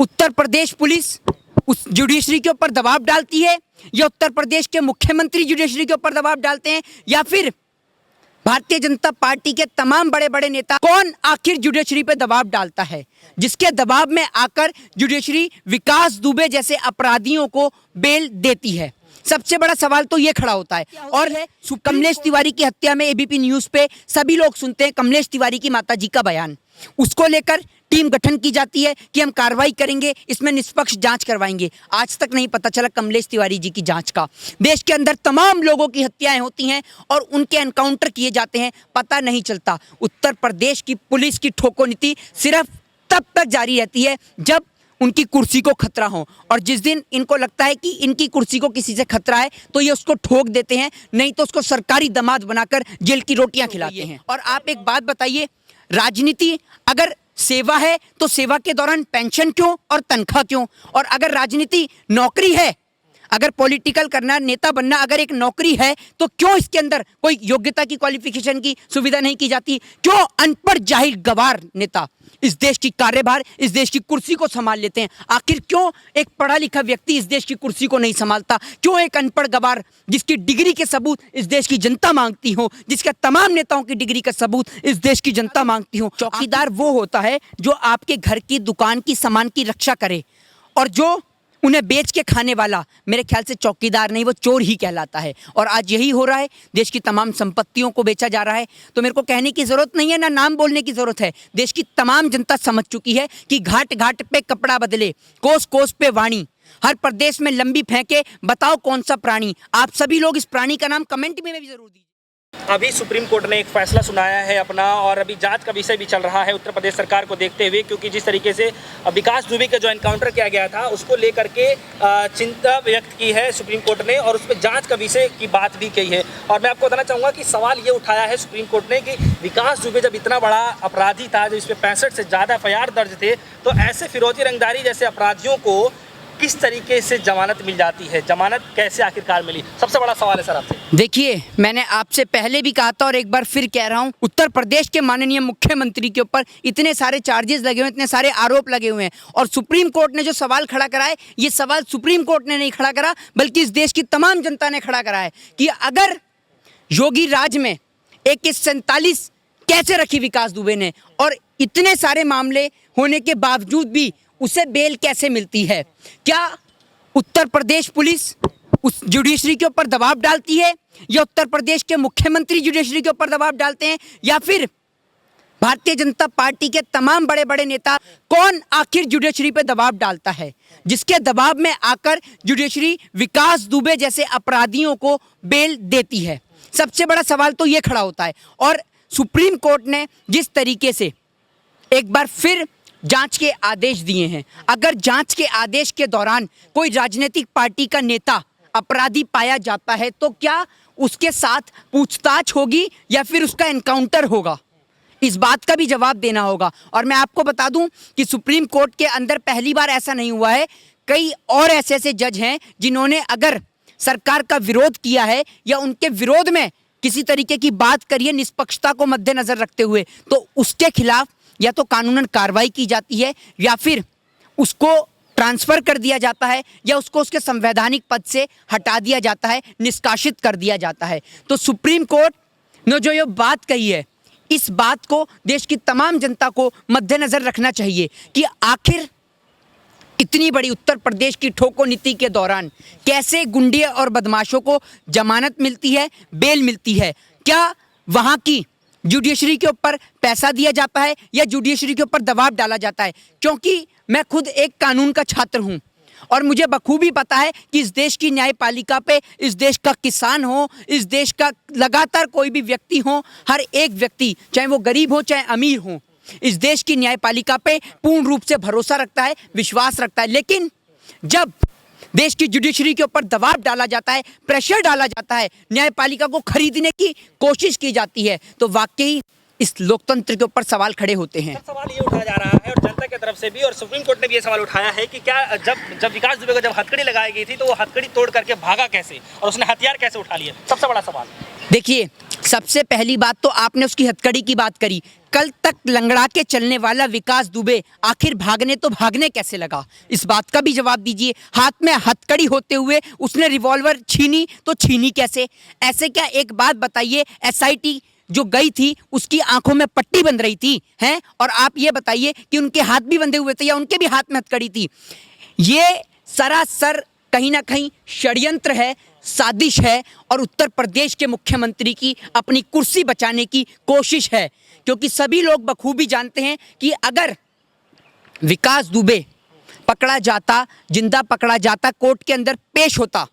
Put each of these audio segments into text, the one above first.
Uttar Pradesh police उस judiciary के ऊपर दबाव डालती है, या उत्तर प्रदेश के मुख्यमंत्री जुडिशरी के ऊपर दबाव डालते हैं, या फिर भारतीय जनता पार्टी के तमाम बड़े बड़े नेता? कौन आखिर जुडिशरी पे दबाव डालता है, जिसके दबाव में आकर जुडिशरी विकास दुबे जैसे अपराधियों को बेल देती है? सबसे बड़ा सवाल तो ये खड़ा होता है। और है कमलेश तिवारी की हत्या में एबीपी न्यूज पे सभी लोग सुनते हैं कमलेश तिवारी की माताजी का बयान, उसको लेकर टीम गठन की जाती है कि हम कार्रवाई करेंगे, इसमें निष्पक्ष जांच करवाएंगे। आज तक नहीं पता चला कमलेश तिवारी जी की जांच का। देश के अंदर तमाम लोगों की हत्याएं होती हैं और उनके एनकाउंटर किए जाते हैं, पता नहीं चलता। उत्तर प्रदेश की पुलिस की ठोको नीति सिर्फ तब तक जारी रहती है जब उनकी कुर्सी को खतरा हो, और जिस दिन इनको लगता है कि इनकी कुर्सी को किसी से खतरा है तो ये उसको ठोक देते हैं, नहीं तो उसको सरकारी दामाद बनाकर जेल की रोटियां खिलाते हैं। और आप एक बात बताइए, राजनीति अगर सेवा है तो सेवा के दौरान पेंशन क्यों और तनख्वाह क्यों? और अगर राजनीति नौकरी है, अगर पॉलिटिकल करना, नेता बनना अगर एक नौकरी है, तो क्यों इसके अंदर कोई योग्यता की, क्वालिफिकेशन की सुविधा नहीं की जाती? क्यों अनपढ़ जाहिल गवार नेता इस देश की कार्यभार, इस देश की कुर्सी को संभाल लेते हैं? आखिर क्यों एक पढ़ा लिखा व्यक्ति इस देश की कुर्सी को नहीं संभालता? क्यों एक अनपढ़ गवार जिसकी डिग्री के सबूत इस देश की जनता मांगती हो, जिसके तमाम नेताओं की डिग्री का सबूत इस देश की जनता मांगती हो? चौकीदार वो होता है जो आपके घर की, दुकान की, सामान की रक्षा करे, और जो उन्हें बेच के खाने वाला मेरे ख्याल से चौकीदार नहीं, वो चोर ही कहलाता है। और आज यही हो रहा है, देश की तमाम संपत्तियों को बेचा जा रहा है। तो मेरे को कहने की ज़रूरत नहीं है, ना नाम बोलने की ज़रूरत है। देश की तमाम जनता समझ चुकी है कि घाट घाट पे कपड़ा बदले, कोस कोस पे वाणी, हर प्रदेश में लंबी फेंके, बताओ कौन सा प्राणी? आप सभी लोग इस प्राणी का नाम कमेंट में भी जरूर दीजिए। अभी सुप्रीम कोर्ट ने एक फैसला सुनाया है अपना, और अभी जांच का विषय भी चल रहा है उत्तर प्रदेश सरकार को देखते हुए, क्योंकि जिस तरीके से विकास दुबे का जो एनकाउंटर किया गया था उसको लेकर के चिंता व्यक्त की है सुप्रीम कोर्ट ने, और उस पर जांच का विषय की बात भी कही है। और मैं आपको बताना चाहूँगा कि सवाल ये उठाया है सुप्रीम कोर्ट ने कि विकास दुबे जब इतना बड़ा अपराधी था, जो इस पर 65 से ज़्यादा FIR दर्ज थे, तो ऐसे फिरौती रंगदारी जैसे अपराधियों को किस तरीके से जमानत मिल जाती है? जमानत कैसे आखिरकार मिली? सबसे बड़ा सवाल है सर आपसे। देखिए, मैंने आपसे पहले भी कहा था और एक बार फिर कह रहा हूं, उत्तर प्रदेश के माननीय मुख्यमंत्री के ऊपर इतने सारे चार्जेस लगे हुए हैं, इतने सारे आरोप लगे हुए हैं, और सुप्रीम कोर्ट ने जो सवाल खड़ा करा है, ये सवाल सुप्रीम कोर्ट ने नहीं खड़ा करा, बल्कि इस देश की तमाम जनता ने खड़ा करा है कि अगर योगी राज में AK-47 कैसे रखी विकास दुबे ने, और इतने सारे मामले होने के बावजूद भी उसे बेल कैसे मिलती है? क्या उत्तर प्रदेश पुलिस उस जुडिशरी के ऊपर दबाव डालती है, या उत्तर प्रदेश के मुख्यमंत्री जुडिशरी के ऊपर दबाव डालते हैं, या फिर भारतीय जनता पार्टी के तमाम बड़े बड़े नेता? कौन आखिर जुडिशरी पे दबाव डालता है, जिसके दबाव में आकर जुडिशरी विकास दुबे जैसे अपराधियों को बेल देती है? सबसे बड़ा सवाल तो ये खड़ा होता है। और सुप्रीम कोर्ट ने जिस तरीके से एक बार फिर जांच के आदेश दिए हैं, अगर जांच के आदेश के दौरान कोई राजनीतिक पार्टी का नेता अपराधी पाया जाता है, तो क्या उसके साथ पूछताछ होगी या फिर उसका एनकाउंटर होगा? इस बात का भी जवाब देना होगा। और मैं आपको बता दूं कि सुप्रीम कोर्ट के अंदर पहली बार ऐसा नहीं हुआ है, कई और ऐसे जज हैं जिन्होंने अगर सरकार का विरोध किया है या उनके विरोध में किसी तरीके की बात करी है निष्पक्षता को मद्देनजर रखते हुए, तो उसके खिलाफ या तो कानूनन कार्रवाई की जाती है, या फिर उसको ट्रांसफ़र कर दिया जाता है, या उसको उसके संवैधानिक पद से हटा दिया जाता है, निष्कासित कर दिया जाता है। तो सुप्रीम कोर्ट ने जो ये बात कही है, इस बात को देश की तमाम जनता को मद्देनज़र रखना चाहिए कि आखिर इतनी बड़ी उत्तर प्रदेश की ठोको नीति के दौरान कैसे गुंडे और बदमाशों को जमानत मिलती है, बेल मिलती है? क्या वहाँ की जुडिशरी के ऊपर पैसा दिया जाता है या जुडिशरी के ऊपर दबाव डाला जाता है? क्योंकि मैं खुद एक कानून का छात्र हूँ और मुझे बखूबी पता है कि इस देश की न्यायपालिका पे, इस देश का किसान हो, इस देश का लगातार कोई भी व्यक्ति हो, हर एक व्यक्ति चाहे वो गरीब हो चाहे अमीर हो, इस देश की न्यायपालिका पे पूर्ण रूप से भरोसा रखता है, विश्वास रखता है। लेकिन जब देश की जुडिशरी के ऊपर दबाव डाला जाता है, प्रेशर डाला जाता है, न्यायपालिका को खरीदने की कोशिश की जाती है, तो वाकई इस लोकतंत्र के ऊपर सवाल खड़े होते हैं। सवाल ये उठाया जा रहा है और जनता की तरफ से भी, और सुप्रीम कोर्ट ने भी ये सवाल उठाया है कि क्या जब विकास दुबे को जब हथकड़ी लगाई गई थी तो वो हथकड़ी तोड़ करके भागा कैसे और उसने हथियार कैसे उठा लिया? सबसे बड़ा सवाल। देखिए, सबसे पहली बात तो आपने उसकी हथकड़ी की बात करी। कल तक लंगड़ा के चलने वाला विकास दुबे आखिर भागने कैसे लगा, इस बात का भी जवाब दीजिए। हाथ में हथकड़ी होते हुए उसने रिवॉल्वर छीनी तो छीनी कैसे? ऐसे क्या? एक बात बताइए, एसआईटी जो गई थी उसकी आंखों में पट्टी बंध रही थी हैं, और आप ये बताइए कि उनके हाथ भी बंधे हुए थे या उनके भी हाथ में हथकड़ी थी? ये सरासर कहीं ना कहीं षड्यंत्र है, साजिश है, और उत्तर प्रदेश के मुख्यमंत्री की अपनी कुर्सी बचाने की कोशिश है। क्योंकि सभी लोग बखूबी जानते हैं कि अगर विकास दुबे पकड़ा जाता, जिंदा पकड़ा जाता, कोर्ट के अंदर पेश होता,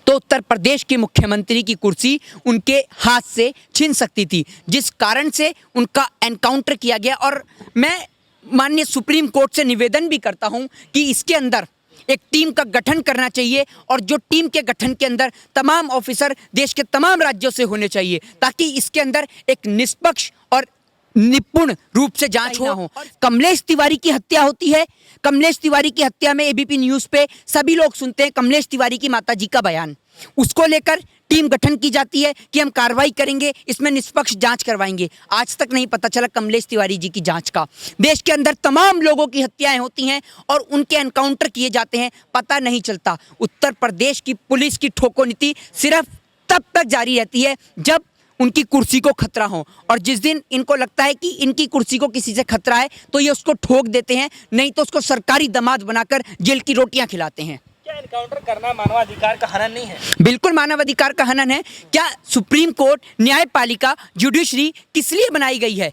तो उत्तर प्रदेश के मुख्यमंत्री की कुर्सी उनके हाथ से छीन सकती थी, जिस कारण से उनका एनकाउंटर किया गया। और मैं माननीय सुप्रीम कोर्ट से निवेदन भी करता हूं कि इसके अंदर एक टीम का गठन करना चाहिए, और जो टीम के गठन के अंदर तमाम ऑफिसर देश के तमाम राज्यों से होने चाहिए, ताकि इसके अंदर एक निष्पक्ष और निपुण रूप से जांच हो। कमलेश तिवारी की हत्या होती है, कमलेश तिवारी की हत्या में एबीपी न्यूज़ पे सभी लोग सुनते हैं कमलेश तिवारी की माताजी का बयान, उसको लेकर टीम गठन की जाती है कि हम कार्रवाई करेंगे, इसमें निष्पक्ष जांच करवाएंगे। आज तक नहीं पता चला कमलेश तिवारी जी की जांच का। देश के अंदर तमाम लोगों की हत्याएं होती हैं और उनके एनकाउंटर किए जाते हैं, पता नहीं चलता। उत्तर प्रदेश की पुलिस की ठोको नीति सिर्फ तब तक जारी रहती है जब उनकी कुर्सी को खतरा हो, और जिस दिन इनको लगता है कि इनकी कुर्सी को किसी से खतरा है तो ये उसको ठोक देते हैं, नहीं तो उसको सरकारी दामाद बनाकर जेल की रोटियां खिलाते हैं। क्या एनकाउंटर करना मानवाधिकार का हनन नहीं है? बिल्कुल मानवाधिकार का हनन है। क्या सुप्रीम कोर्ट, न्यायपालिका, जुडिशरी किस लिए बनाई गई है?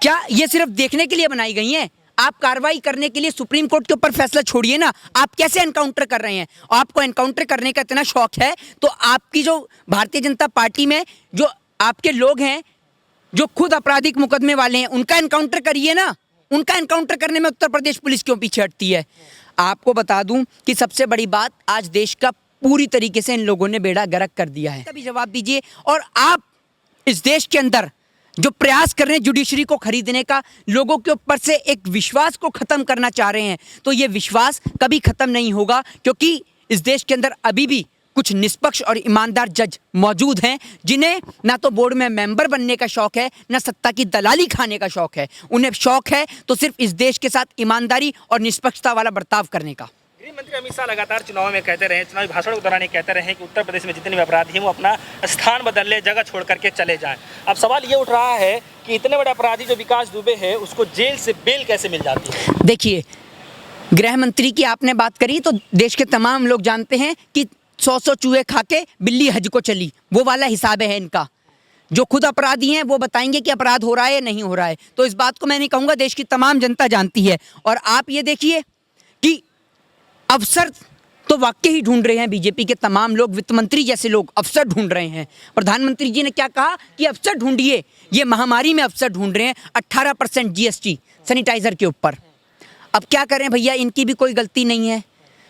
क्या ये सिर्फ देखने के लिए बनाई गई है? आप कार्रवाई करने के लिए सुप्रीम कोर्ट के ऊपर फैसला छोड़िए ना, आप कैसे एनकाउंटर कर रहे हैं? आपको एनकाउंटर करने का इतना शौक है तो आपकी जो भारतीय जनता पार्टी में जो आपके लोग हैं जो खुद आपराधिक मुकदमे वाले हैं, उनका एनकाउंटर करिए ना। उनका एनकाउंटर करने में उत्तर प्रदेश पुलिस क्यों पीछे हटती है? आपको बता दूं कि सबसे बड़ी बात, आज देश का पूरी तरीके से इन लोगों ने बेड़ा गर्क कर दिया है। तभी जवाब दीजिए। और आप इस देश के अंदर जो प्रयास कर रहे हैं जुडिशरी को खरीदने का, लोगों के ऊपर से एक विश्वास को खत्म करना चाह रहे हैं, तो ये विश्वास कभी खत्म नहीं होगा, क्योंकि इस देश के अंदर अभी भी कुछ निष्पक्ष और ईमानदार जज मौजूद हैं जिन्हें ना तो बोर्ड में मेंबर बनने का शौक है, ना सत्ता की दलाली खाने का शौक है। उन्हें शौक है तो सिर्फ इस देश के साथ ईमानदारी और निष्पक्षता वाला बर्ताव करने का। गृह मंत्री अमित शाह लगातार चुनाव में कहते रहे, चुनावी भाषण के दौरान ये कहते रहे कि उत्तर प्रदेश में जितने भी अपराधी हैं वो अपना स्थान बदल ले, जगह छोड़ करके चले जाएं। अब सवाल ये उठ रहा है कि इतने बड़े अपराधी जो विकास दुबे है, उसको जेल से बेल कैसे मिल जाती है? देखिए, गृह मंत्री की आपने बात करी तो देश के तमाम लोग जानते हैं कि 100 चूहे खा के बिल्ली हज को चली, वो वाला हिसाब है इनका। जो खुद अपराधी हैं वो बताएंगे कि अपराध हो रहा है या नहीं हो रहा है, तो इस बात को मैं नहीं कहूँगा, देश की तमाम जनता जानती है। और आप ये देखिए कि अफसर तो वाकई ही ढूंढ रहे हैं, बीजेपी के तमाम लोग, वित्त मंत्री जैसे लोग अफसर ढूंढ रहे हैं। प्रधानमंत्री जी ने क्या कहा कि अफसर ढूंढिए, ये महामारी में अफसर ढूंढ रहे हैं। 18% जीएसटी सैनिटाइजर के ऊपर। अब क्या करें भैया, इनकी भी कोई गलती नहीं है।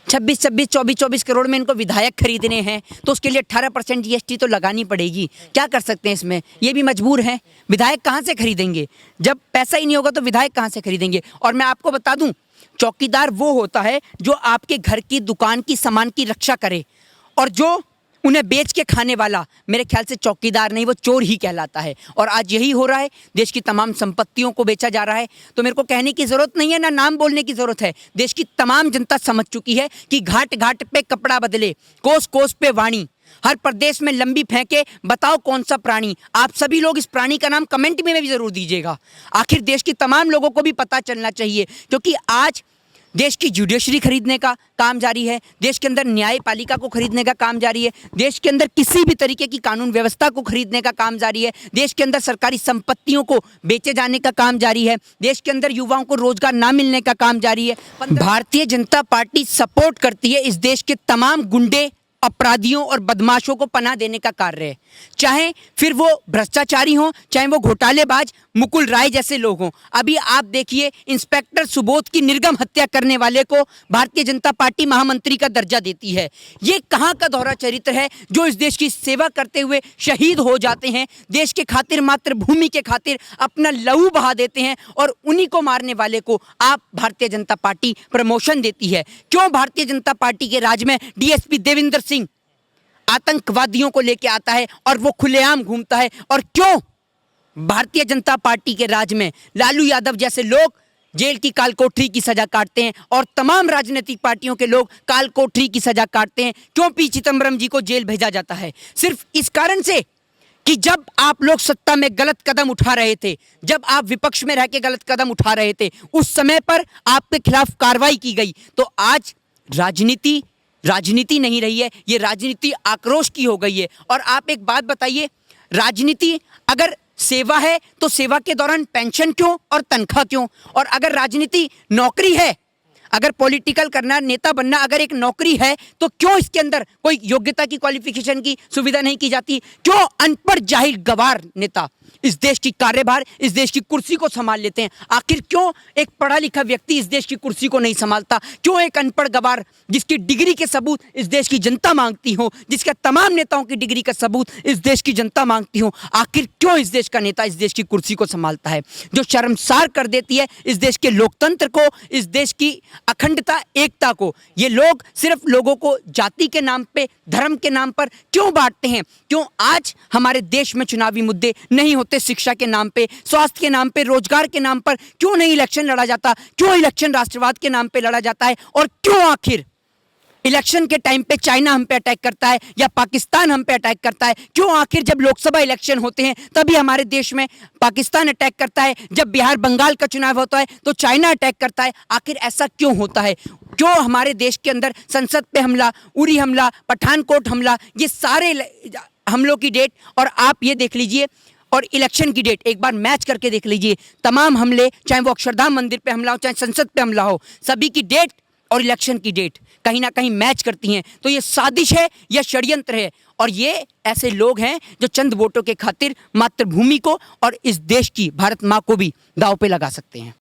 26-26, 24-24 करोड़ में इनको विधायक खरीदने हैं, तो उसके लिए 18% जीएसटी तो लगानी पड़ेगी। क्या कर सकते हैं इसमें? ये भी मजबूर हैं। विधायक कहाँ से खरीदेंगे? जब पैसा ही नहीं होगा तो विधायक कहाँ से खरीदेंगे? और मैं आपको बता दूं, चौकीदार वो होता है जो आपके घर की दुकान की सामान की रक्षा करे, और जो उन्हें बेच के खाने वाला मेरे ख्याल से चौकीदार नहीं, वो चोर ही कहलाता है। और आज यही हो रहा है, देश की तमाम संपत्तियों को बेचा जा रहा है। तो मेरे को कहने की ज़रूरत नहीं है, ना नाम बोलने की ज़रूरत है। देश की तमाम जनता समझ चुकी है कि घाट घाट पे कपड़ा बदले, कोस कोस पे वाणी, हर प्रदेश में लंबी फेंके, बताओ कौन सा प्राणी। आप सभी लोग इस प्राणी का नाम कमेंट में भी ज़रूर दीजिएगा। आखिर देश की तमाम लोगों को भी पता चलना चाहिए, क्योंकि आज देश की जुडिशरी खरीदने का काम जारी है, देश के अंदर न्यायपालिका को खरीदने का काम जारी है, देश के अंदर किसी भी तरीके की कानून व्यवस्था को खरीदने का काम जारी है, देश के अंदर सरकारी संपत्तियों को बेचे जाने का काम जारी है, देश के अंदर युवाओं को रोजगार ना मिलने का काम जारी है। भारतीय जनता पार्टी सपोर्ट करती है इस देश के तमाम गुंडे, अपराधियों और बदमाशों को पनाह देने का कार्य है, चाहे फिर वो भ्रष्टाचारी हों, चाहे वो घोटालेबाज मुकुल राय जैसे लोग हों। अभी आप देखिए, इंस्पेक्टर सुबोध की निर्गम हत्या करने वाले को भारतीय जनता पार्टी महामंत्री का दर्जा देती है। ये कहाँ का दोहरा चरित्र है जो इस देश की सेवा करते हुए शहीद हो जाते हैं, देश के खातिर, मातृभूमि के खातिर अपना लहू बहा देते हैं, और उन्हीं को मारने वाले को आप भारतीय जनता पार्टी प्रमोशन देती है। क्यों भारतीय जनता पार्टी के राज में डीएसपी देविंदर सिंह आतंकवादियों को लेके आता है और वो खुलेआम घूमता है। और क्यों भारतीय जनता पार्टी के राज में लालू यादव जैसे लोग जेल की कालकोठरी की सजा काटते हैं और तमाम राजनीतिक पार्टियों के लोग कालकोठरी की सजा काटते हैं? क्यों पी चिदम्बरम जी को जेल भेजा जाता है? सिर्फ इस कारण से कि जब आप लोग सत्ता में गलत कदम उठा रहे थे, जब आप विपक्ष में रह के गलत कदम उठा रहे थे, उस समय पर आपके खिलाफ कार्रवाई की गई। तो आज राजनीति नहीं रही है, ये राजनीति आक्रोश की हो गई है। और आप एक बात बताइए, राजनीति अगर सेवा है तो सेवा के दौरान पेंशन क्यों और तनख्वाह क्यों? और अगर राजनीति नौकरी है, अगर पॉलिटिकल करना, नेता बनना अगर एक नौकरी है, तो क्यों इसके अंदर कोई योग्यता की, क्वालिफिकेशन की सुविधा नहीं की जाती? क्यों अनपढ़ जाहिल गवार नेता इस देश की कार्यभार, इस देश की कुर्सी को संभाल लेते हैं? आखिर क्यों एक पढ़ा लिखा व्यक्ति इस देश की कुर्सी को नहीं संभालता? क्यों एक अनपढ़ गवार जिसकी डिग्री के सबूत इस देश की जनता मांगती हो, जिसका तमाम नेताओं की डिग्री का सबूत इस देश की जनता मांगती हो, आखिर क्यों इस देश का नेता इस देश की कुर्सी को संभालता है? जो शर्मसार कर देती है इस देश के लोकतंत्र को, इस देश की अखंडता, एकता को। ये लोग सिर्फ लोगों को जाति के नाम पे, धर्म के नाम पर क्यों बांटते हैं? क्यों आज हमारे देश में चुनावी मुद्दे नहीं होते? शिक्षा के नाम पे, स्वास्थ्य के नाम पे, रोजगार के नाम पर क्यों नहीं इलेक्शन लड़ा जाता? क्यों इलेक्शन राष्ट्रवाद के नाम पे लड़ा जाता है? और क्यों आखिर इलेक्शन के टाइम पे चाइना हम पे अटैक करता है या पाकिस्तान हम पे अटैक करता है? क्यों आखिर जब लोकसभा इलेक्शन होते हैं तभी हमारे देश में पाकिस्तान अटैक करता है, जब बिहार बंगाल का चुनाव होता है तो चाइना अटैक करता है? आखिर ऐसा क्यों होता है? क्यों हमारे देश के अंदर संसद पे हमला, उरी हमला, पठानकोट हमला, ये सारे हमलों की डेट, और आप ये देख लीजिए, और इलेक्शन की डेट एक बार मैच करके देख लीजिए। तमाम हमले, चाहे वो अक्षरधाम मंदिर पे हमला हो, चाहे संसद पे हमला हो, सभी की डेट और इलेक्शन की डेट कहीं ना कहीं मैच करती हैं। तो ये साजिश है या षड्यंत्र है? और ये ऐसे लोग हैं जो चंद वोटों के खातिर मातृभूमि को और इस देश की भारत माँ को भी दांव पे लगा सकते हैं।